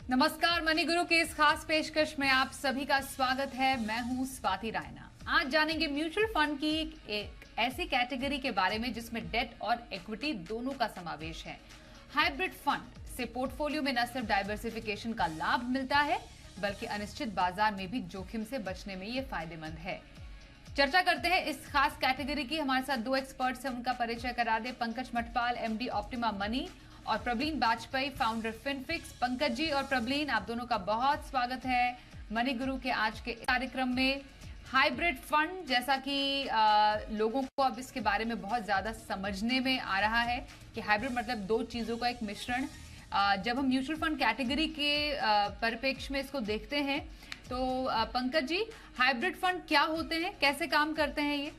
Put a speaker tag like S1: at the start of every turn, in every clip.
S1: नमस्कार, मनी गुरु की इस खास पेशकश में आप सभी का स्वागत है। मैं हूं स्वाति रायना। आज जानेंगे म्यूचुअल फंड की एक ऐसी कैटेगरी के बारे में जिसमें डेट और इक्विटी दोनों का समावेश है। हाइब्रिड फंड से पोर्टफोलियो में न सिर्फ डाइवर्सिफिकेशन का लाभ मिलता है बल्कि अनिश्चित बाजार में भी जोखिम से बचने में ये फायदेमंद है। चर्चा करते हैं इस खास कैटेगरी की। हमारे साथ दो एक्सपर्ट्स हैं, उनका परिचय करा दे। Pankaj Mathpal, MD Optima Money, और प्रबलीन बाजपेयी, फाउंडर फिनफिक्स। पंकज जी और प्रबलीन, आप दोनों का बहुत स्वागत है मनी गुरु के आज के कार्यक्रम में। हाइब्रिड फंड, जैसा कि लोगों को अब इसके बारे में बहुत ज्यादा समझने में आ रहा है कि हाइब्रिड मतलब दो चीजों का एक मिश्रण। जब हम म्यूचुअल फंड कैटेगरी के परिप्रेक्ष्य में इसको देखते हैं तो पंकज जी, हाइब्रिड फंड क्या होते हैं, कैसे काम करते हैं ये?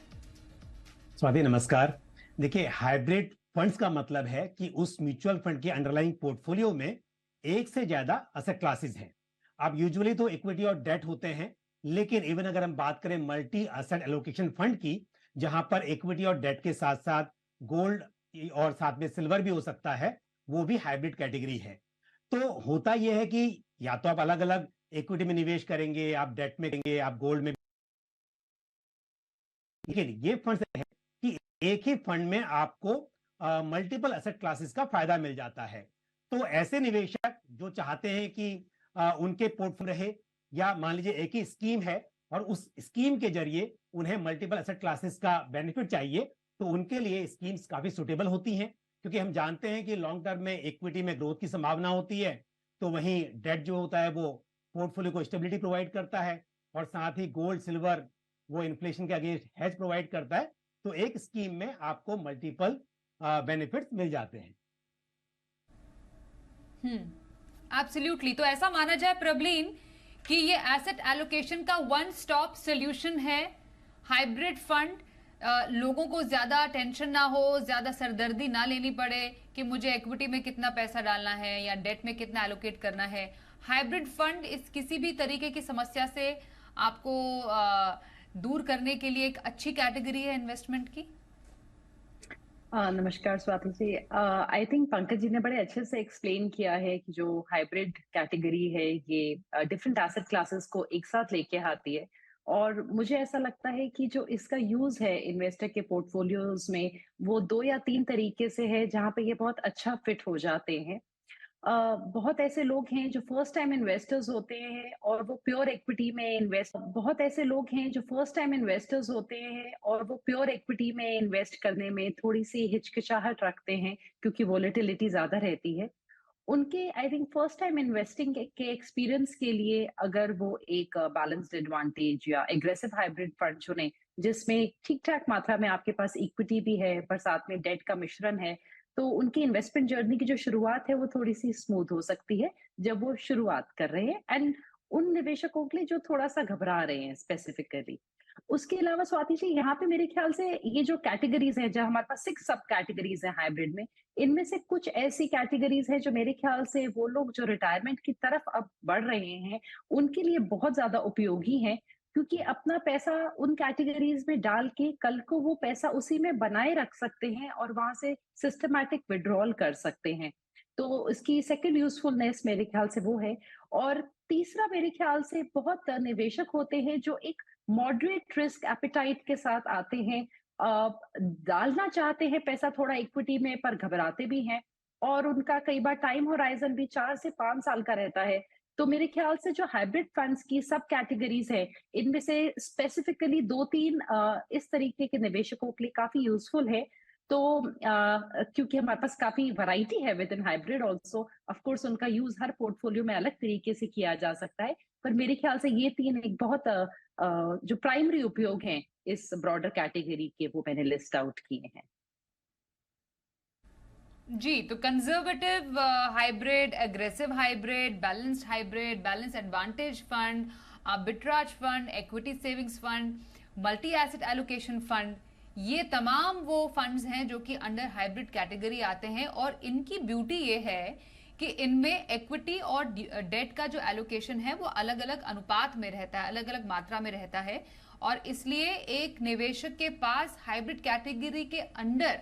S2: स्वाति नमस्कार। देखिए, हाइब्रिड फंड्स का मतलब है कि उस म्यूचुअल फंड के अंडरलाइंग पोर्टफोलियो में एक से ज्यादा असेट क्लासेस हैं। अब यूजुअली तो इक्विटी और डेट होते हैं, लेकिन इवन अगर हम बात करें मल्टी असेट एलोकेशन फंड की, जहां पर इक्विटी और डेट के साथ साथ गोल्ड और साथ में सिल्वर भी हो सकता है, वो भी हाइब्रिड कैटेगरी है। तो होता यह है कि या तो आप अलग अलग इक्विटी में निवेश करेंगे, आप डेट में करेंगे, आप गोल्ड में, लेकिन ये फंड है कि एक ही फंड में आपको मल्टीपल एसेट क्लासेस का फायदा मिल जाता है। तो ऐसे निवेशक जो चाहते हैं कि उनके पोर्टफोलियो रहे, या मान लीजिए एक ही स्कीम है और उस स्कीम के जरिए उन्हें मल्टीपल एसेट क्लासेस का बेनिफिट चाहिए, तो उनके लिए स्कीम्स काफी सुटेबल होती हैं। क्योंकि हम जानते हैं कि लॉन्ग टर्म में इक्विटी में ग्रोथ की संभावना होती है, तो वहीं डेट जो होता है वो पोर्टफोलियो को स्टेबिलिटी प्रोवाइड करता है, और साथ ही गोल्ड सिल्वर वो इन्फ्लेशन के अगेंस्ट हेज प्रोवाइड करता है। तो एक स्कीम में आपको मल्टीपल बेनिफिट्स मिल जाते हैं।
S1: एब्सोल्युटली। तो ऐसा माना जाए प्रबलीन कि ये एसेट एलोकेशन का वन स्टॉप सॉल्यूशन है हाइब्रिड फंड। लोगों को ज्यादा टेंशन ना हो, ज्यादा सरदर्दी ना लेनी पड़े कि मुझे इक्विटी में कितना पैसा डालना है या डेट में कितना एलोकेट करना है। हाइब्रिड फंड इस किसी भी तरीके की समस्या से आपको दूर करने के लिए एक अच्छी कैटेगरी है इन्वेस्टमेंट की।
S3: नमस्कार स्वाति जी। आई थिंक पंकज जी ने बड़े अच्छे से एक्सप्लेन किया है कि जो हाइब्रिड कैटेगरी है ये डिफरेंट एसेट क्लासेस को एक साथ लेके आती है, और मुझे ऐसा लगता है कि जो इसका यूज है इन्वेस्टर के पोर्टफोलियोज में वो 2 या 3 तरीके से है जहाँ पे ये बहुत अच्छा फिट हो जाते हैं। बहुत ऐसे लोग हैं जो फर्स्ट टाइम इन्वेस्टर्स होते हैं और वो प्योर इक्विटी में इन्वेस्ट बहुत ऐसे लोग हैं जो फर्स्ट टाइम इन्वेस्टर्स होते हैं और वो प्योर इक्विटी में इन्वेस्ट करने में थोड़ी सी हिचकिचाहट रखते हैं क्योंकि वोलेटिलिटी ज्यादा रहती है। उनके I think first time investing के एक्सपीरियंस के लिए अगर वो एक बैलेंस्ड एडवांटेज या एग्रेसिव हाइब्रिड फंड चुने जिसमें ठीक ठाक मात्रा में आपके पास इक्विटी भी है पर साथ में डेट का मिश्रण है, तो उनकी इन्वेस्टमेंट जर्नी की जो शुरुआत है वो थोड़ी सी स्मूथ हो सकती है जब वो शुरुआत कर रहे हैं, एंड उन निवेशकों के लिए जो थोड़ा सा घबरा रहे हैं स्पेसिफिकली। उसके अलावा स्वाति जी, यहाँ पे मेरे ख्याल से ये जो कैटेगरीज है, जहाँ हमारे पास 6 सब कैटेगरीज है हाइब्रिड में, इनमें से कुछ ऐसी कैटेगरीज है जो मेरे ख्याल से वो लोग जो रिटायरमेंट की तरफ अब बढ़ रहे हैं उनके लिए बहुत ज्यादा उपयोगी है, क्योंकि अपना पैसा उन कैटेगरीज में डाल के कल को वो पैसा उसी में बनाए रख सकते हैं और वहां से सिस्टमैटिक विड्रॉल कर सकते हैं। तो इसकी सेकंड यूजफुलनेस मेरे ख्याल से वो है। और तीसरा मेरे ख्याल से बहुत निवेशक होते हैं जो एक मॉडरेट रिस्क एपिटाइट के साथ आते हैं, डालना चाहते हैं पैसा थोड़ा इक्विटी में पर घबराते भी हैं, और उनका कई बार टाइम होराइजन भी 4 से 5 साल का रहता है। तो मेरे ख्याल से जो हाइब्रिड फंड्स की सब कैटेगरीज है इनमें से स्पेसिफिकली 2-3 इस तरीके के निवेशकों के लिए काफी यूजफुल है। तो क्योंकि हमारे पास काफी वैरायटी है with in hybrid also, of course उनका यूज हर पोर्टफोलियो में अलग तरीके से किया जा सकता है, पर मेरे ख्याल से ये 3 एक बहुत जो प्राइमरी उपयोग हैं इस ब्रॉडर कैटेगरी के वो मैंने लिस्ट आउट किए हैं।
S1: जी, तो conservative hybrid, aggressive hybrid, balanced hybrid, balance advantage fund, arbitrage fund, equity savings fund, multi asset allocation fund, ये तमाम वो फंड्स हैं जो कि अंडर हाइब्रिड कैटेगरी आते हैं। और इनकी ब्यूटी ये है कि इनमें इक्विटी और डेट का जो एलोकेशन है वो अलग अलग अनुपात में रहता है, अलग अलग मात्रा में रहता है, और इसलिए एक निवेशक के पास हाइब्रिड कैटेगरी के अंडर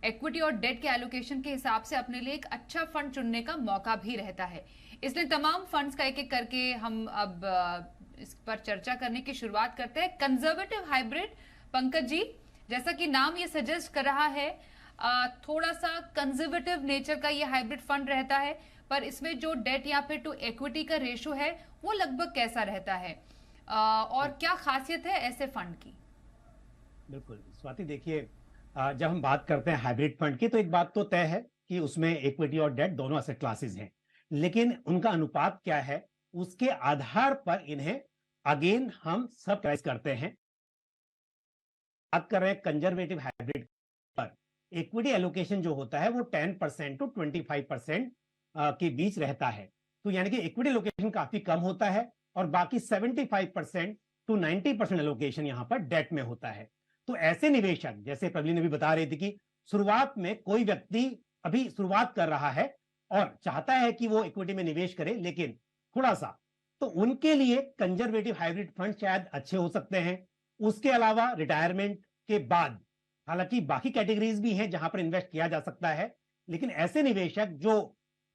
S1: इक्विटी और डेट के एलोकेशन के हिसाब से अपने लिए एक अच्छा फंड चुनने का मौका भी रहता है। इसलिए तमाम फंड्स का एक एक करके हम अब इस पर चर्चा करने की शुरुआत करते हैं। कंजर्वेटिव हाइब्रिड, पंकज जी, जैसा कि नाम ये सजेस्ट कर रहा है, थोड़ा सा कंजर्वेटिव नेचर का ये हाइब्रिड फंड रहता है, पर इसमें जो डेट या फिर टू इक्विटी का रेशो है वो लगभग कैसा रहता है, और क्या खासियत है ऐसे फंड की?
S2: बिल्कुल स्वाति, देखिए जब हम बात करते हैं हाइब्रिड फंड की तो एक बात तो तय है कि उसमें इक्विटी और डेट दोनों एसेट क्लासेस हैं, लेकिन उनका अनुपात क्या है उसके आधार पर इन्हें अगेन हम सब प्राइस करते हैं। बात कर रहे हैं कंजर्वेटिव हाइब्रिड पर, इक्विटी एलोकेशन जो होता है वो 10% टू 25% के बीच रहता है। तो यानी कि इक्विटी एलोकेशन काफी कम होता है और बाकी 75% टू 90% एलोकेशन यहां पर डेट में होता है। तो ऐसे निवेशक, जैसे प्रवीण ने भी बता रही थी कि शुरुआत में कोई व्यक्ति अभी शुरुआत कर रहा है और चाहता है कि वो इक्विटी में निवेश करे, लेकिन थोड़ा सा, तो उनके लिए कंजर्वेटिव हाइब्रिड फंड शायद अच्छे हो सकते हैं। उसके अलावा रिटायरमेंट के बाद हालांकि बाकी कैटेगरीज भी हैं जहां पर इन्वेस्ट किया जा सकता है, लेकिन ऐसे निवेशक जो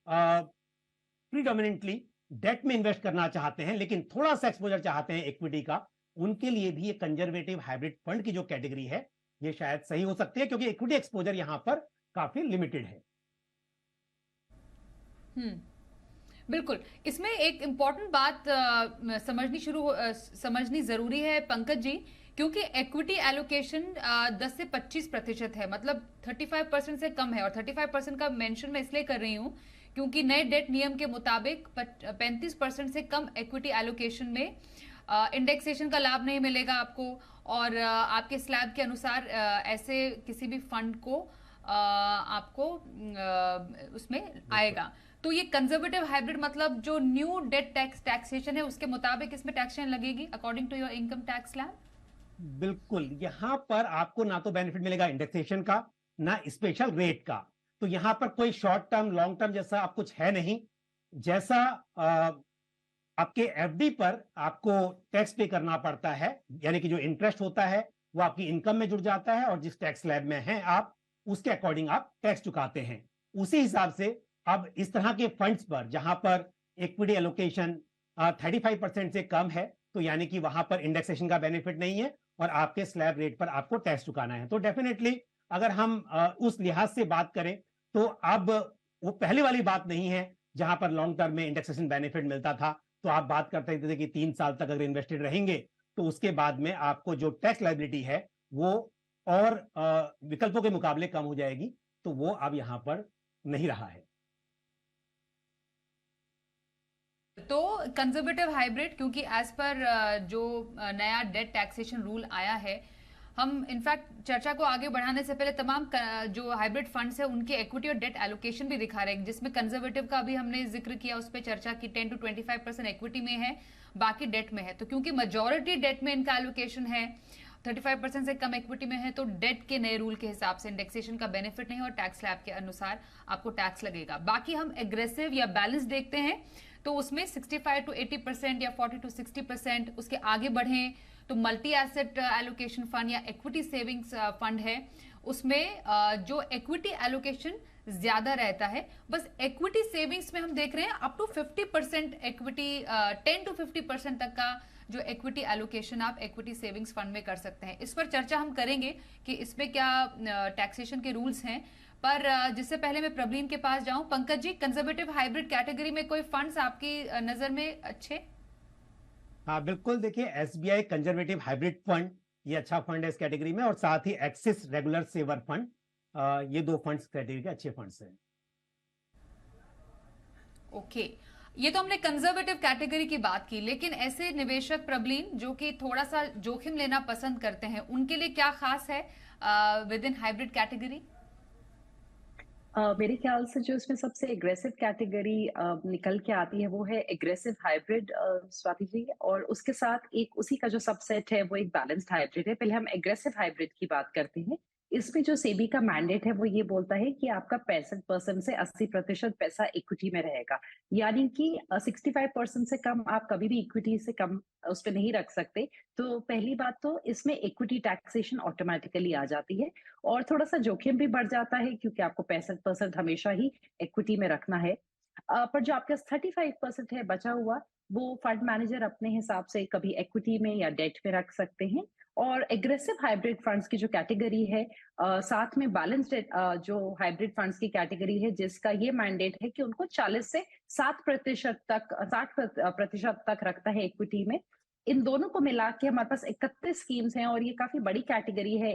S2: प्रीडोमिनेंटली डेट में इन्वेस्ट करना चाहते हैं लेकिन थोड़ा सा एक्सपोजर चाहते हैं इक्विटी का, उनके लिए भी ये कंजर्वेटिव हाइब्रिड फंड की जो कैटेगरी है ये शायद सही हो सकती है, क्योंकि इक्विटी एक्सपोजर यहां पर काफी लिमिटेड है।
S1: बिल्कुल, इसमें एक इंपॉर्टेंट बात समझनी जरूरी है पंकज जी, क्योंकि इक्विटी एलोकेशन 10 से 25% है, मतलब 35% से कम है। और 35% का मेंशन मैं इसलिए कर रही हूं क्योंकि नए डेट नियम के मुताबिक 35% से कम इक्विटी एलोकेशन में इंडेक्सेशन का लाभ नहीं मिलेगा आपको, और आपके स्लैब के अनुसार ऐसे किसी भी फंड को आपको उसमें आएगा। तो ये कंजर्वेटिव हाइब्रिड मतलब जो न्यू डेट टैक्सेशन है उसके मुताबिक इसमें टैक्सेशन लगेगी according to your income tax slab.
S2: बिल्कुल, यहां पर आपको ना तो बेनिफिट मिलेगा इंडेक्सेशन का, ना स्पेशल रेट का। तो यहां पर कोई शॉर्ट टर्म लॉन्ग टर्म जैसा आप कुछ है नहीं। जैसा आपके एफडी पर आपको टैक्स पे करना पड़ता है, यानी कि जो इंटरेस्ट होता है वो आपकी इनकम में जुड़ जाता है और जिस टैक्स स्लैब में हैं आप उसके अकॉर्डिंग आप टैक्स चुकाते हैं। उसी हिसाब से अब इस तरह के फंड्स पर जहां पर इक्विटी एलोकेशन 35% से कम है, तो यानी कि वहां पर इंडेक्सेशन का बेनिफिट नहीं है और आपके स्लैब रेट पर आपको टैक्स चुकाना है। तो डेफिनेटली अगर हम उस लिहाज से बात करें तो अब वो पहली वाली बात नहीं है जहां पर लॉन्ग टर्म में इंडेक्सेशन बेनिफिट मिलता था। तो आप बात करते थे कि 3 साल तक अगर इन्वेस्टेड रहेंगे तो उसके बाद में आपको जो टैक्स लायबिलिटी है वो और विकल्पों के मुकाबले कम हो जाएगी, तो वो अब यहां पर नहीं रहा है।
S1: तो कंजर्वेटिव हाइब्रिड, क्योंकि एज पर जो नया डेट टैक्सेशन रूल आया है, हम इनफैक्ट चर्चा को आगे बढ़ाने से पहले तमाम जो हाइब्रिड फंड्स है उनके इक्विटी और डेट एलोकेशन भी दिखा रहे हैं, जिसमें कंजर्वेटिव का भी हमने जिक्र किया, उस पर चर्चा की 10 to 25% इक्विटी में है, बाकी डेट में है। तो क्योंकि मेजोरिटी डेट में इनका एलोकेशन है, 35% से कम इक्विटी में है, तो डेट के नए रूल के हिसाब से इंडेक्सेशन का बेनिफिट नहीं और टैक्स स्लैब के अनुसार आपको टैक्स लगेगा। बाकी हम एग्रेसिव या बैलेंस देखते हैं तो उसमें 65 to 80% या 40 to 60%। उसके आगे बढ़ें तो मल्टी एसेट एलोकेशन फंड या इक्विटी सेविंग्स फंड है, उसमें जो इक्विटी एलोकेशन ज्यादा रहता है। बस इक्विटी सेविंग्स में हम देख रहे हैं अप टू 50% इक्विटी, 10 to 50% तक का जो इक्विटी एलोकेशन आप इक्विटी सेविंग्स फंड में कर सकते हैं। इस पर चर्चा हम करेंगे कि इसमें क्या टैक्सेशन के रूल्स हैं, पर जिससे पहले मैं प्रवीण के पास जाऊं, Pankaj ji, conservative hybrid category में कोई फंड्स आपकी नजर में अच्छे?
S2: हाँ बिल्कुल, देखिए एसबीआई कंजर्वेटिव हाइब्रिड फंड ये अच्छा फंड है इस कैटेगरी में, और साथ ही एक्सिस रेगुलर सेवर फंड, ये 2 फंड्स कैटेगरी के अच्छे फंड्स हैं।
S1: ओके, ये तो हमने कंजर्वेटिव कैटेगरी की बात की, लेकिन ऐसे निवेशक प्रवीण जो कि थोड़ा सा जोखिम लेना पसंद करते हैं, उनके लिए क्या खास है विद इन हाइब्रिड कैटेगरी?
S3: मेरे ख्याल से जो इसमें सबसे एग्रेसिव कैटेगरी निकल के आती है वो है एग्रेसिव हाइब्रिड, स्वाति जी। और उसके साथ एक उसी का जो सबसेट है वो एक बैलेंस्ड हाइब्रिड है। पहले हम एग्रेसिव हाइब्रिड की बात करते हैं। इसमें जो सेबी का मैंडेट है वो ये बोलता है कि आपका 65% से 80% पैसा इक्विटी में रहेगा। यानी कि 65% से कम आप कभी भी इक्विटी से कम उस पे नहीं रख सकते। तो पहली बात तो इसमें इक्विटी टैक्सेशन ऑटोमैटिकली आ जाती है और थोड़ा-सा जोखिम भी बढ़ जाता है क्योंकि आपको 65% हमेशा ही इक्विटी में रखना है। पर जो आपके पास 35% है बचा हुआ, वो फंड मैनेजर अपने हिसाब से कभी इक्विटी में या डेट में रख सकते हैं। और एग्रेसिव हाइब्रिड फंड्स की जो कैटेगरी है, साथ में बैलेंस्ड जो हाइब्रिड फंड्स की कैटेगरी है जिसका ये मैंडेट है कि उनको 40 से 7% तक 60% तक रखता है इक्विटी में। इन दोनों को मिला के हमारे पास 31 स्कीम्स हैं और ये काफी बड़ी कैटेगरी है।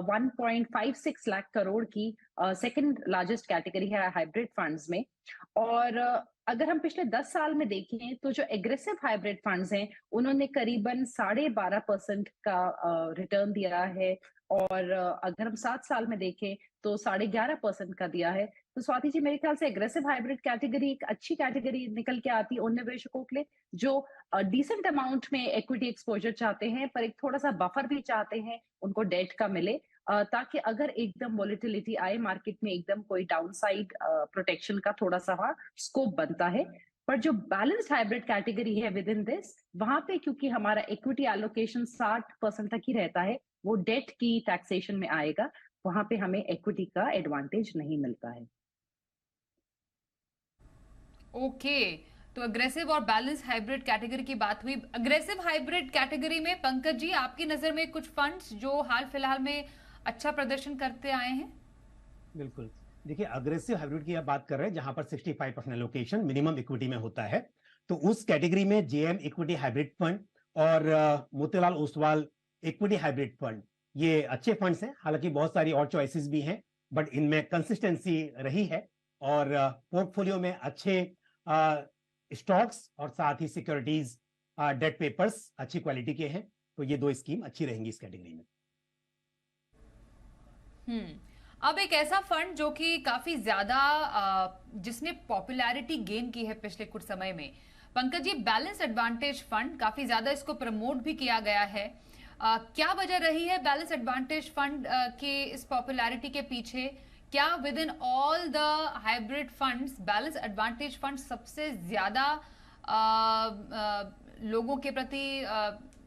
S3: 1.56 लाख करोड़ की सेकंड लार्जेस्ट कैटेगरी है हाइब्रिड फंड्स में। और अगर हम पिछले 10 साल में देखें तो जो एग्रेसिव हाइब्रिड फंड्स हैं उन्होंने करीबन 12.5% का रिटर्न दिया है। और अगर हम 7 साल में देखें तो 11.5% का दिया है। तो स्वाति जी, मेरे ख्याल से एग्रेसिव हाइब्रिड कैटेगरी एक अच्छी कैटेगरी निकल के आती है उन निवेशकों के लिए जो डिसेंट अमाउंट में इक्विटी एक्सपोजर चाहते हैं पर एक थोड़ा सा बफर भी चाहते हैं उनको डेट का मिले, ताकि अगर एकदम वॉलेटिलिटी आए मार्केट में, एकदम कोई डाउनसाइड प्रोटेक्शन का थोड़ा सा वहाँ स्कोप बनता है। पर जो बैलेंस्ड हाइब्रिड कैटेगरी है विद इन दिस, वहां पे क्योंकि हमारा इक्विटी एलोकेशन 60% तक ही रहता है, वो डेट की टैक्सेशन में आएगा, वहां पे हमें इक्विटी का एडवांटेज नहीं मिलता है।
S1: ओके, तो अग्रेसिव और बैलेंस हाइब्रिड कैटेगरी की बात हुई। अग्रेसिव हाइब्रिड कैटेगरी में पंकज जी, आपकी नजर में कुछ फंड्स जो हाल फिलहाल में अच्छा प्रदर्शन करते आए हैं?
S2: बिल्कुल, देखिए अग्रेसिव हाइब्रिड की आप बात कर रहे हैं जहां पर 65% एलोकेशन मिनिमम इक्विटी में होता है, तो उस कैटेगरी में जेएम इक्विटी हाइब्रिड फंड और Motilal Oswal equity hybrid fund, ये अच्छे फंड्स हैं। हालांकि बहुत सारी और चॉइसेस भी हैं, बट इनमें कंसिस्टेंसी रही है और पोर्टफोलियो में अच्छे स्टॉक्स और साथ ही सिक्योरिटीज, डेट पेपर्स अच्छी क्वालिटी के हैं। तो ये दो स्कीम अच्छी रहेंगी इस कैटेगरी में।
S1: अब एक ऐसा फंड जो कि काफी ज्यादा जिसने पॉपुलैरिटी गेन की है पिछले कुछ समय में, Pankaj ji, balance advantage fund, काफी ज्यादा इसको प्रमोट भी किया गया है। क्या वजह रही है बैलेंस एडवांटेज फंड के इस पॉपुलैरिटी के पीछे? क्या with in all the hybrid funds balance advantage fund सबसे ज्यादा लोगों के प्रति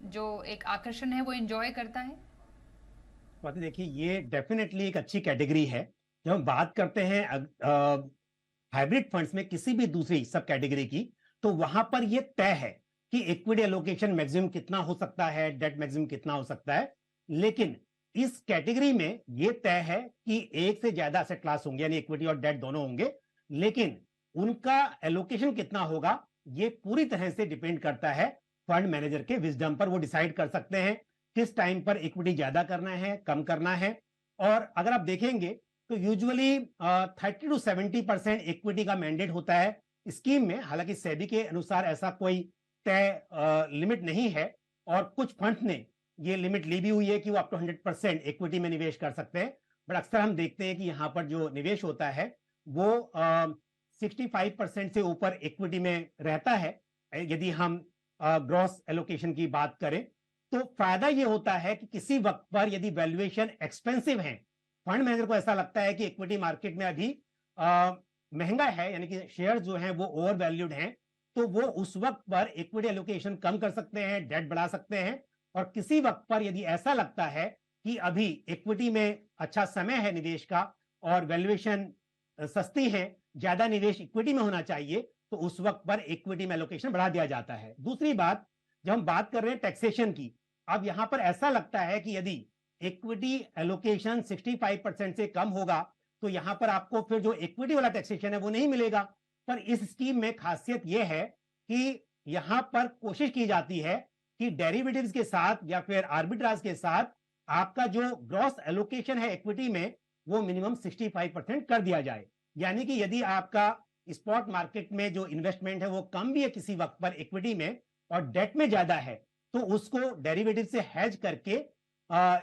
S1: जो एक आकर्षण है वो एंजॉय करता है?
S2: बात देखिए, ये डेफिनेटली एक अच्छी कैटेगरी है। जब हम बात करते हैं हाइब्रिड फंड्स में किसी भी दूसरी सब कैटेगरी की, तो वहां पर ये तय है कि इक्विटी एलोकेशन मैक्सिमम कितना हो सकता है, डेट मैक्सिमम कितना हो सकता है। लेकिन इस कैटेगरी में ये तय है कि एक से ज्यादा एसेट क्लास होंगे, यानी इक्विटी और डेट दोनों होंगे, लेकिन उनका एलोकेशन कितना होगा ये पूरी तरह से डिपेंड करता है फंड मैनेजर के विजडम पर। वो डिसाइड कर सकते हैं किस टाइम पर इक्विटी ज्यादा करना है, कम करना है। और अगर आप देखेंगे तो यूजुअली 30 to 70% इक्विटी का मैंडेट होता है स्कीम में। हालांकि सेबी के अनुसार ऐसा कोई तय लिमिट नहीं है और कुछ फंड ने ये लिमिट ली भी हुई है कि वो अप टू 100% इक्विटी में निवेश कर सकते हैं। बट अक्सर हम देखते हैं कि यहाँ पर जो निवेश होता है वो 65% से ऊपर इक्विटी में रहता है। यदि हम ग्रॉस एलोकेशन की बात करें तो फायदा ये होता है कि किसी वक्त पर यदि वैल्यूएशन एक्सपेंसिव है, फंड मैनेजर को ऐसा लगता है कि इक्विटी मार्केट में अभी महंगा है, यानी कि शेयर जो हैं वो ओवर वैल्यूड हैं, तो वो उस वक्त पर इक्विटी एलोकेशन कम कर सकते हैं, डेट बढ़ा सकते हैं। और किसी वक्त पर यदि ऐसा लगता है कि अभी इक्विटी में अच्छा समय है निवेश का और वैल्यूएशन सस्ती है, ज्यादा निवेश इक्विटी में होना चाहिए, तो उस वक्त पर इक्विटी में एलोकेशन बढ़ा दिया जाता है। दूसरी बात, जब हम बात कर रहे हैं टैक्सेशन की, अब यहां पर ऐसा लगता है कि यदि इक्विटी एलोकेशन 65% से कम होगा तो यहां पर आपको फिर जो इक्विटी वाला टैक्सेशन है वो नहीं मिलेगा। पर इस स्कीम में खासियत यह है कि यहां पर कोशिश की जाती है कि डेरिवेटिव्स के साथ या फिर आर्बिट्राज के साथ आपका जो ग्रॉस एलोकेशन है इक्विटी में वो मिनिमम 65% कर दिया जाए। यानी कि यदि आपका स्पॉट मार्केट में जो इन्वेस्टमेंट है वो कम भी है किसी वक्त पर इक्विटी में और डेट में ज्यादा है, तो उसको डेरिवेटिव से हेज करके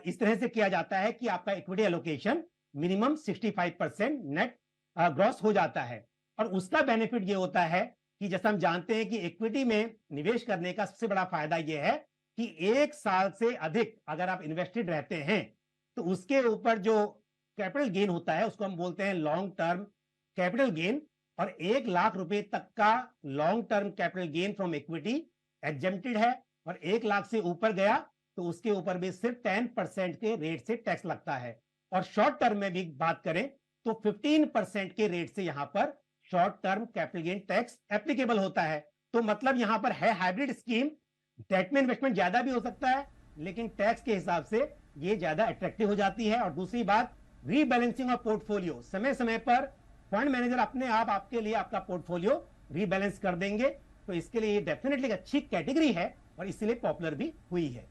S2: इस तरह से किया जाता है कि आपका equity allocation minimum 65% net gross हो जाता है। और उसका बेनिफिट ये होता है कि जैसा हम जानते हैं कि इक्विटी में निवेश करने का सबसे बड़ा फायदा यह है कि 1 साल से अधिक अगर आप इन्वेस्टेड रहते हैं तो उसके ऊपर जो कैपिटल गेन होता है उसको हम बोलते हैं लॉन्ग टर्म कैपिटल गेन, और 1 लाख रुपए तक का long term capital gain from equity exempted है, और 1 लाख से ऊपर गया तो उसके ऊपर भी सिर्फ 10% के रेट से टैक्स लगता है। और शॉर्ट टर्म में भी बात करें तो 15% के रेट से यहां पर short term capital gain tax applicable होता है। तो मतलब यहां पर है हाइब्रिड स्कीम, डेट में इन्वेस्टमेंट ज्यादा भी हो सकता है लेकिन टैक्स के हिसाब से ये ज्यादा अट्रैक्टिव हो जाती है। और दूसरी बात, रीबैलेंसिंग ऑफ पोर्टफोलियो, समय समय पर फंड मैनेजर अपने आप आपके लिए आपका पोर्टफोलियो रीबैलेंस कर देंगे। तो इसके लिए ये डेफिनेटली एक अच्छी कैटेगरी है और इसलिए पॉपुलर भी हुई है।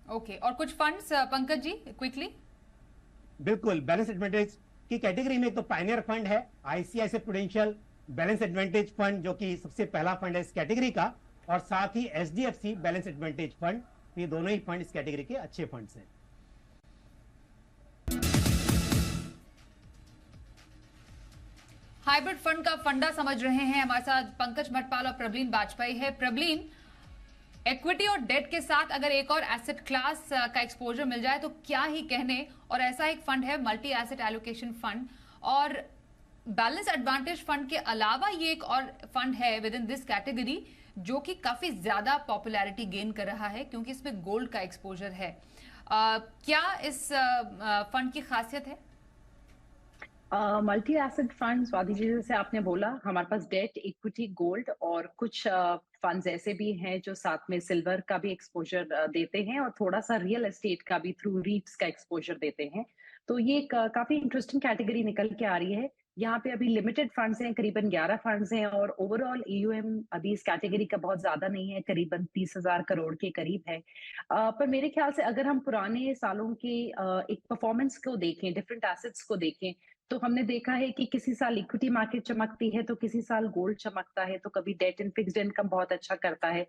S1: ओके, और कुछ फंड्स पंकज जी क्विकली?
S2: बिल्कुल, बैलेंस एडवांटेज की कैटेगरी में तो पायनियर फंड है, ICICI prudential balance advantage fund जो कि सबसे पहला फंड है इस कैटेगरी का, और साथ ही एचडीएफसी बैलेंस एडवांटेज फंड। ये दोनों ही फंड इस कैटेगरी के अच्छे फंड्स हैं।
S1: हाइब्रिड फंड का फंडा समझ रहे हैं। हमारे साथ पंकज मटपाल और प्रबलीन बाजपेयी है। प्रबलीन, इक्विटी और डेट के साथ अगर एक और एसेट क्लास का एक्सपोजर मिल जाए तो क्या ही कहने, और ऐसा एक फंड है मल्टी एसेट एलोकेशन फंड। और बैलेंस एडवांटेज फंड के अलावा ये एक और फंड है विद इन दिस कैटेगरी जो कि काफी ज्यादा पॉपुलैरिटी गेन कर रहा है क्योंकि इसमें गोल्ड का एक्सपोजर है। क्या इस फंड की खासियत है?
S3: Multi asset fund, Swati ji जैसे आपने बोला, हमारे पास डेट, इक्विटी, गोल्ड और कुछ फंड्स ऐसे भी हैं जो साथ में सिल्वर का भी एक्सपोजर देते हैं और थोड़ा सा रियल एस्टेट का भी थ्रू रीट्स का एक्सपोजर देते हैं। तो ये एक काफी इंटरेस्टिंग कैटेगरी निकल के आ रही है। यहाँ पे अभी लिमिटेड फंड्स हैं, करीबन 11 फंड्स हैं और ओवरऑल ईयूएम अभी इस कैटेगरी का बहुत ज्यादा नहीं है, करीबन 30,000 करोड़ के करीब है। पर मेरे ख्याल से अगर हम पुराने सालों के एक परफॉर्मेंस को देखें, डिफरेंट एसेट्स को देखें, तो हमने देखा है कि किसी साल इक्विटी मार्केट चमकती है तो किसी साल गोल्ड चमकता है, तो कभी डेट एंड फिक्स्ड इनकम बहुत अच्छा करता है।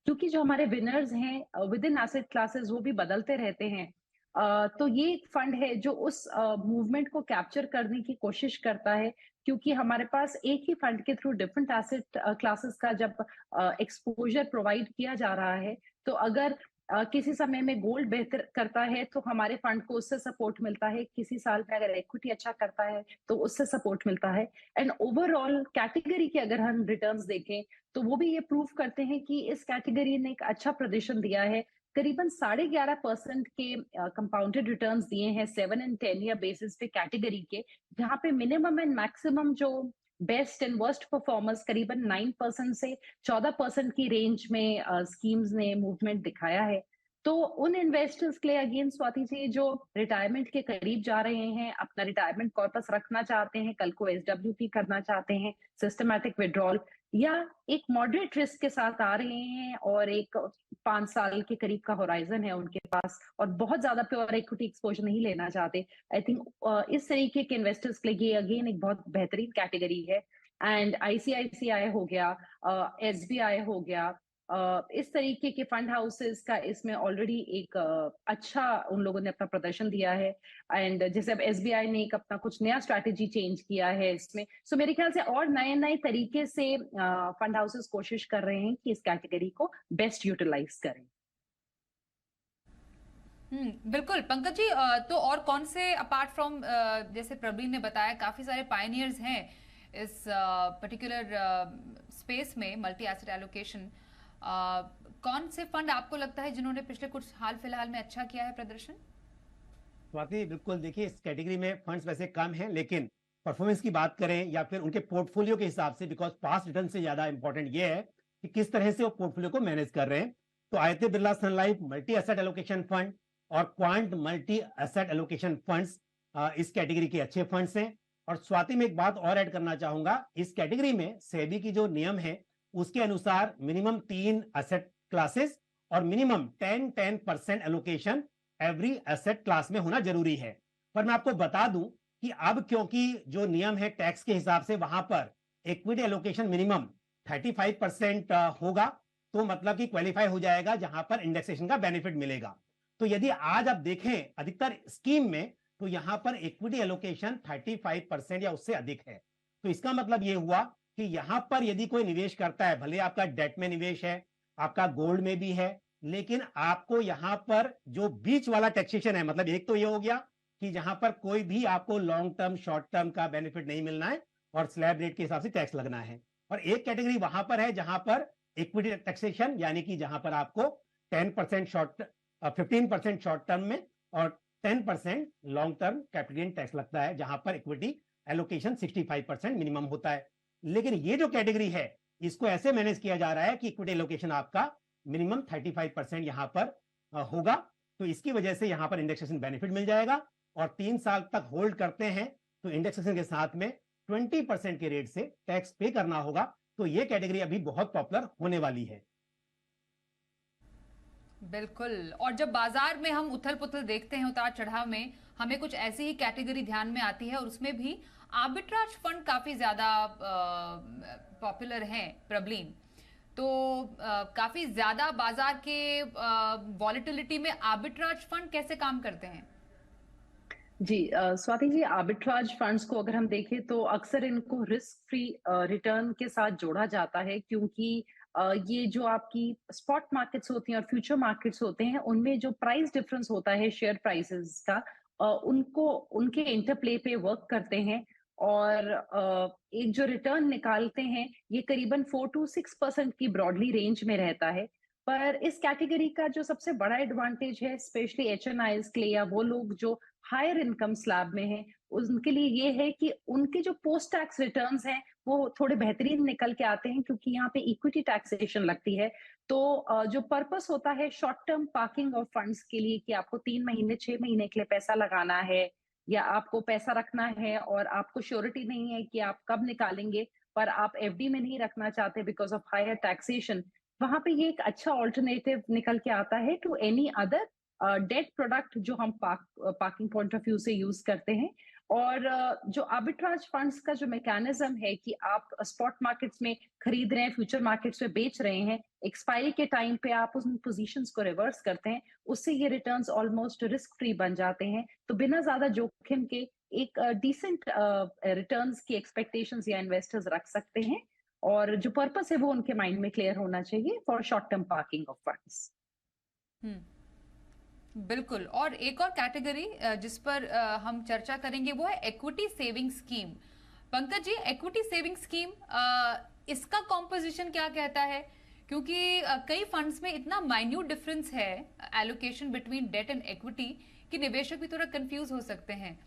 S3: क्योंकि जो हमारे विनर्स हैं विद इन एसेट क्लासेस वो भी बदलते रहते हैं। तो ये एक फंड है जो उस मूवमेंट को कैप्चर करने की कोशिश करता है, क्योंकि हमारे पास एक ही फंड के थ्रू डिफरेंट एसेट क्लासेस का जब एक्सपोजर प्रोवाइड किया जा रहा है, तो अगर किसी समय में गोल्ड बेहतर करता है तो हमारे फंड को उससे सपोर्ट मिलता है, किसी साल में अगर इक्विटी अच्छा करता है तो उससे सपोर्ट मिलता है। एंड ओवरऑल कैटेगरी के अगर हम रिटर्न्स देखें तो वो भी ये प्रूव करते हैं कि इस कैटेगरी ने एक अच्छा प्रदर्शन दिया है। करीबन 11.5% के कंपाउंडेड रिटर्न्स दिए हैं 7 एंड 10 ईयर बेसिस पे कैटेगरी के, जहां पे मिनिमम एंड मैक्सिमम जो बेस्ट एंड वर्स्ट परफॉर्मर्स करीबन 9% से 14% की रेंज में स्कीम्स ने मूवमेंट दिखाया है। तो उन इन्वेस्टर्स के लिए अगेन स्वाति जी जो रिटायरमेंट के करीब जा रहे हैं, अपना रिटायरमेंट कॉर्पस रखना चाहते हैं, कल को एसडब्ल्यूपी करना चाहते हैं, सिस्टमैटिक विड्रॉल, या एक मॉडरेट रिस्क के साथ आ रहे हैं और एक 5 साल के करीब का होराइजन है उनके पास और बहुत ज्यादा प्योर इक्विटी एक्सपोजर नहीं लेना चाहते, आई थिंक इस तरीके के इन्वेस्टर्स के लिए ये अगेन एक बहुत बेहतरीन कैटेगरी है। एंड आईसीआईसीआई हो गया, एसबीआई हो गया, इस तरीके के फंड हाउसेस का इसमें ऑलरेडी एक अच्छा उन लोगों ने अपना प्रदर्शन दिया है। एंड जैसे अब एसबीआई ने एक अपना कुछ नया स्ट्रैटेजी चेंज किया है इसमें, सो मेरे ख्याल से और नए नए तरीके से फंड हाउसेस कोशिश कर रहे हैं कि इस कैटेगरी को बेस्ट यूटिलाइज करें।
S1: बिल्कुल पंकज जी, तो और कौन से अपार्ट फ्रॉम जैसे प्रवीण ने बताया काफी सारे पायनियर्स हैं इस पर्टिकुलर स्पेस में मल्टी एसेट एलोकेशन, कौन से फंड आपको लगता है जिन्होंने पिछले कुछ हाल फिलहाल में अच्छा किया है प्रदर्शन?
S2: स्वाति, बिल्कुल, देखिए इस कैटेगरी में फंड्स वैसे कम हैं लेकिन परफॉर्मेंस की बात करें या फिर उनके पोर्टफोलियो के हिसाब से, बिकॉज पास्ट रिटर्न से ज्यादा इंपॉर्टेंट ये है कि किस तरह से वो पोर्टफोलियो को मैनेज कर रहे हैं। तो Aditya Birla Sun Life multi asset allocation fund और Quant multi asset allocation funds इस कैटेगरी के अच्छे फंड्स हैं। और स्वाति में एक बात और ऐड करना चाहूंगा, इस कैटेगरी में सेबी की जो नियम है उसके अनुसार मिनिमम 3 एसेट क्लासेस और minimum 10% allocation every asset class में होना जरूरी है। पर मैं आपको बता दूं कि अब क्योंकि जो नियम है टैक्स के हिसाब से वहां पर इक्विटी एलोकेशन मिनिमम 35% होगा, तो मतलब कि क्वालिफाई हो जाएगा जहां पर इंडेक्सेशन का बेनिफिट मिलेगा। तो यदि आज आप देखें अधिकतर स्कीम में तो यहां पर इक्विटी एलोकेशन 35% या उससे अधिक है। तो इसका मतलब यह हुआ कि यहां पर यदि कोई निवेश करता है, भले आपका डेट में निवेश है, आपका गोल्ड में भी है, लेकिन आपको यहां पर जो बीच वाला टैक्सेशन है, मतलब एक तो ये हो गया कि जहां पर कोई भी आपको लॉन्ग टर्म शॉर्ट टर्म का बेनिफिट नहीं मिलना है और स्लैब रेट के हिसाब से टैक्स लगना है। और एक कैटेगरी वहां पर है जहां पर इक्विटी टैक्सेशन, यानी कि जहां पर आपको 10% शॉर्ट 15% शॉर्ट टर्म में और 10% long term capital gain tax लगता है, जहां पर इक्विटी एलोकेशन 65% मिनिमम होता है। लेकिन ये जो कैटेगरी है इसको ऐसे मैनेज किया जा रहा है कि इक्विटी एलोकेशन आपका मिनिमम 35% यहां पर होगा। तो इसकी वजह से यहां पर इंडेक्सेशन बेनिफिट मिल जाएगा और 3 साल तक होल्ड करते हैं तो इंडेक्सेशन के साथ में 20% के रेट से टैक्स पे करना होगा। तो ये कैटेगरी अभी बहुत पॉपुलर होने वाली है।
S1: बिल्कुल। और जब बाजार में हम उथल पुथल देखते हैं, उतार चढ़ाव में, हमें कुछ ऐसी ही कैटेगरी ध्यान में आती है और उसमें भी आर्बिट्राज फंड काफी ज्यादा पॉपुलर हैं प्रबलीन। तो काफी ज्यादा बाजार के वॉलेटिलिटी में आर्बिट्राज फंड कैसे काम करते हैं?
S3: जी स्वाति जी, आर्बिट्राज फंड्स को अगर हम देखें तो अक्सर इनको रिस्क फ्री रिटर्न के साथ जोड़ा जाता है, क्योंकि ये जो आपकी स्पॉट मार्केट्स होती हैं और फ्यूचर मार्केट्स होते हैं, उनमें जो प्राइस डिफरेंस होता है शेयर प्राइसेस का, उनको उनके इंटरप्ले पे वर्क करते हैं। और एक जो रिटर्न निकालते हैं ये करीबन 4 to 6% की ब्रॉडली रेंज में रहता है। पर इस कैटेगरी का जो सबसे बड़ा एडवांटेज है, स्पेशली एचएनआईज के लिए या वो लोग जो हायर इनकम स्लैब में हैं, उनके लिए ये है कि उनके जो पोस्ट टैक्स रिटर्न्स हैं वो थोड़े बेहतरीन निकल के आते हैं, क्योंकि यहाँ पे इक्विटी टैक्सेशन लगती है। तो जो पर्पस होता है short term parking of funds के लिए कि आपको 3 महीने 6 महीने के लिए पैसा लगाना है या आपको पैसा रखना है और आपको श्योरिटी नहीं है कि आप कब निकालेंगे, पर आप एफडी में नहीं रखना चाहते बिकॉज ऑफ हायर टैक्सेशन, वहां पे ये एक अच्छा ऑल्टरनेटिव निकल के आता है to any other debt product जो हम पार्किंग पॉइंट ऑफ व्यू से यूज करते हैं। और जो आर्बिट्राज फंड्स का जो मैकेनिज्म है कि आप स्पॉट मार्केट्स में खरीद रहे हैं, फ्यूचर मार्केट्स में बेच रहे हैं, एक्सपायरी के टाइम पे आप उन पोजीशंस को रिवर्स करते हैं, उससे ये रिटर्न्स ऑलमोस्ट रिस्क फ्री बन जाते हैं। तो बिना ज्यादा जोखिम के एक डिसेंट रिटर्न्स की एक्सपेक्टेशंस या इन्वेस्टर्स रख सकते हैं। और जो पर्पस है वो उनके माइंड में क्लियर होना चाहिए for short term parking of funds.
S1: बिल्कुल। और एक और कैटेगरी जिस पर हम चर्चा करेंगे वो है equity saving scheme. Pankaj ji, equity saving scheme इसका कॉम्पोजिशन क्या कहता है? क्योंकि कई फंड्स में इतना माइन्यूट डिफरेंस है allocation between debt and equity कि निवेशक भी थोड़ा कंफ्यूज हो सकते हैं।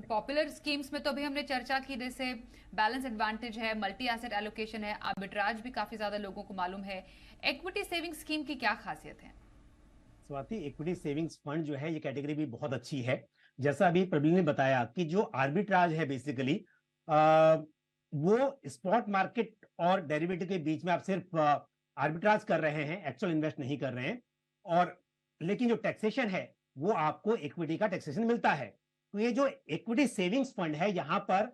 S1: पॉपुलर स्कीम्स में तो अभी हमने चर्चा की, जैसे बैलेंस एडवांटेज है, मल्टी एसेट एलोकेशन है, आर्बिट्राज भी काफी ज्यादा लोगों को मालूम है। इक्विटी सेविंग स्कीम की क्या खासियत है?
S2: स्वाति, इक्विटी सेविंग्स फंड जो है ये कैटेगरी भी बहुत अच्छी है। जैसा अभी प्रवीण ने बताया कि जो आर्बिट्राज है बेसिकली वो स्पॉट मार्केट और डेरिवेटिव के बीच में आप सिर्फ आर्बिट्राज कर रहे हैं, एक्चुअल इन्वेस्ट नहीं कर रहे हैं। और लेकिन जो टैक्सेशन है वो आपको इक्विटी का टैक्सेशन मिलता है। तो ये जो इक्विटी सेविंग्स फंड है यहाँ पर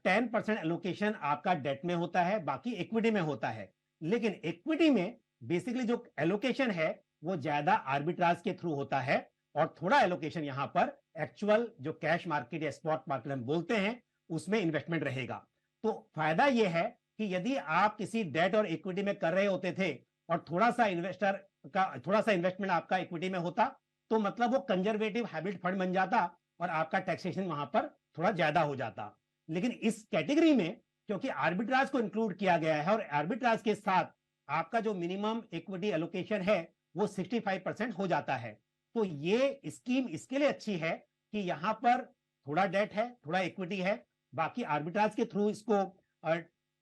S2: 10% एलोकेशन आपका डेट में होता है, बाकी इक्विटी में होता है। लेकिन इक्विटी में बेसिकली जो एलोकेशन है वो ज्यादा आर्बिट्राज के थ्रू होता है और थोड़ा एलोकेशन यहां पर एक्चुअल जो कैश मार्केट या स्पॉट मार्केट हम बोलते हैं उसमें इन्वेस्टमेंट रहेगा। तो फायदा यह है कि यदि आप किसी डेट और इक्विटी में कर रहे होते थे और थोड़ा सा इन्वेस्टमेंट आपका इक्विटी में होता, तो मतलब वो कंजर्वेटिव हाइब्रिड फंड बन जाता और आपका टैक्सेशन वहां पर थोड़ा ज्यादा हो जाता। लेकिन इस कैटेगरी में क्योंकि आर्बिट्राज को इंक्लूड किया गया है और आर्बिट्राज के साथ आपका जो मिनिमम इक्विटी एलोकेशन है वो 65% हो जाता है। तो ये स्कीम इसके लिए अच्छी है कि यहां पर थोड़ा डेट है, थोड़ा इक्विटी है, बाकी आर्बिट्राज के थ्रू इसको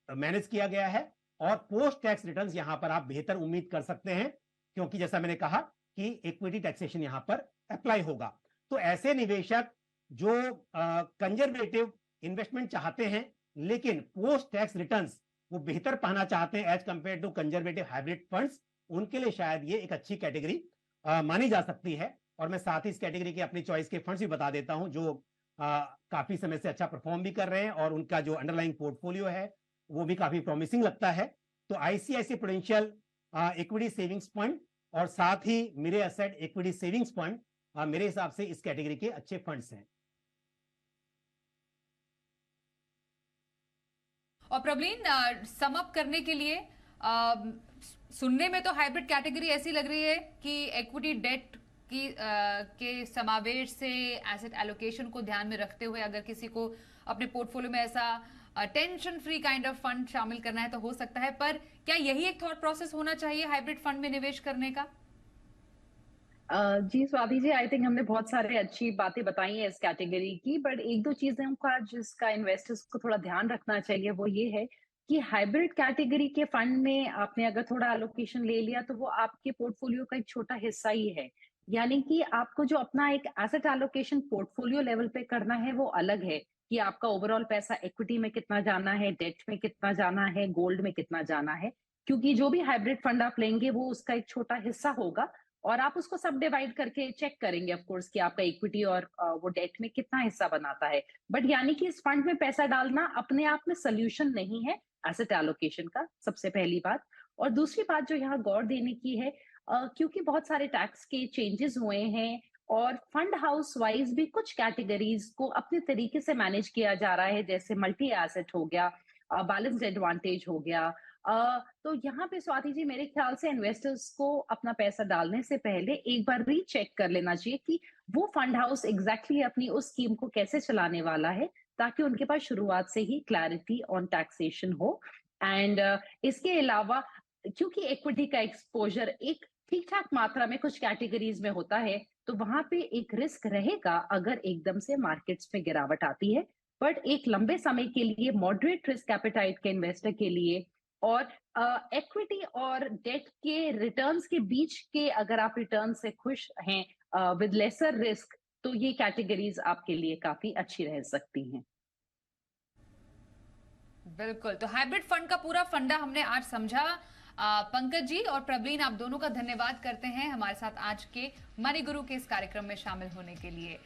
S2: मैनेज किया गया है और पोस्ट टैक्स रिटर्न्स यहां पर आप बेहतर उम्मीद कर सकते हैं, क्योंकि जैसा मैंने कहा कि इक्विटी टैक्सेशन यहां पर अप्लाई होगा। तो ऐसे निवेशक जो कंजर्वेटिव इन्वेस्टमेंट चाहते हैं लेकिन पोस्ट टैक्स रिटर्न्स वो बेहतर पाना चाहते हैं as compare to conservative hybrid funds, उनके लिए शायद ये एक अच्छी कैटेगरी मानी जा सकती है। और मैं साथ ही इस कैटेगरी के अपनी चॉइस के फंड्स भी बता देता हूं जो काफी समय से अच्छा परफॉर्म भी कर रहे हैं और उनका जो अंडरलाइंग पोर्टफोलियो है वो भी काफी प्रॉमिसिंग लगता है। तो ICICI prudential equity savings fund और साथ ही मेरे एसेट इक्विटी सेविंग्स फंड मेरे हिसाब से इस कैटेगरी के अच्छे फंड्स हैं।
S1: और प्रवीण, सम अप करने के लिए सुनने में तो हाइब्रिड कैटेगरी ऐसी लग रही है कि इक्विटी डेट के समावेश से एसेट एलोकेशन को ध्यान में रखते हुए अगर किसी को अपने पोर्टफोलियो में ऐसा tension free kind of fund शामिल करना है तो हो सकता है, पर क्या यही एक थॉट प्रोसेस होना चाहिए हाइब्रिड फंड में निवेश करने का?
S3: जी स्वाति जी, आई थिंक हमने बहुत सारे अच्छी बातें बताई हैं इस कैटेगरी की, बट एक दो चीजें का जिसका इन्वेस्टर्स को थोड़ा ध्यान रखना चाहिए वो ये है कि हाइब्रिड कैटेगरी के फंड में आपने अगर थोड़ा एलोकेशन ले लिया तो वो आपके पोर्टफोलियो का एक छोटा हिस्सा ही है। यानी कि आपको जो अपना एक एसेट एलोकेशन पोर्टफोलियो लेवल पे करना है वो अलग है कि आपका ओवरऑल पैसा इक्विटी में कितना जाना है, डेट में कितना जाना है, गोल्ड में कितना जाना है, क्योंकि जो भी हाइब्रिड फंड आप लेंगे वो उसका एक छोटा हिस्सा होगा और आप उसको सब डिवाइड करके चेक करेंगे ऑफ कोर्स कि आपका इक्विटी और वो डेट में कितना हिस्सा बनाता है। बट यानी कि इस फंड में पैसा डालना अपने आप में सोल्यूशन नहीं है एसेट एलोकेशन का, सबसे पहली बात। और दूसरी बात जो यहाँ गौर देने की है, क्योंकि बहुत सारे टैक्स के चेंजेस हुए हैं और फंड हाउस वाइज भी कुछ कैटेगरीज को अपने तरीके से मैनेज किया जा रहा है, जैसे मल्टी एसेट हो गया, बैलेंस्ड एडवांटेज हो गया। तो यहाँ पे स्वाति जी मेरे ख्याल से इन्वेस्टर्स को अपना पैसा डालने से पहले एक बार रीचेक कर लेना चाहिए कि वो फंड हाउस एग्जैक्टली अपनी उस स्कीम को कैसे चलाने वाला है, ताकि उनके पास शुरुआत से ही क्लैरिटी ऑन टैक्सेशन हो। एंड इसके अलावा क्योंकि इक्विटी का एक्सपोजर एक ठीक ठाक मात्रा में कुछ कैटेगरीज में होता है, तो वहां पे एक रिस्क रहेगा अगर एकदम से मार्केट्स में गिरावट आती है। बट एक लंबे समय के लिए मॉडरेट रिस्क एपेटाइट के इन्वेस्टर के लिए और इक्विटी और डेट के रिटर्न्स के बीच के अगर आप रिटर्न से खुश हैं विद लेसर रिस्क, तो ये कैटेगरीज आपके लिए काफी अच्छी रह सकती हैं।
S1: बिल्कुल, तो हाइब्रिड फंड का पूरा फंडा हमने आज समझा। पंकज जी और प्रवीण, आप दोनों का धन्यवाद करते हैं हमारे साथ आज के मनी गुरु के इस कार्यक्रम में शामिल होने के लिए।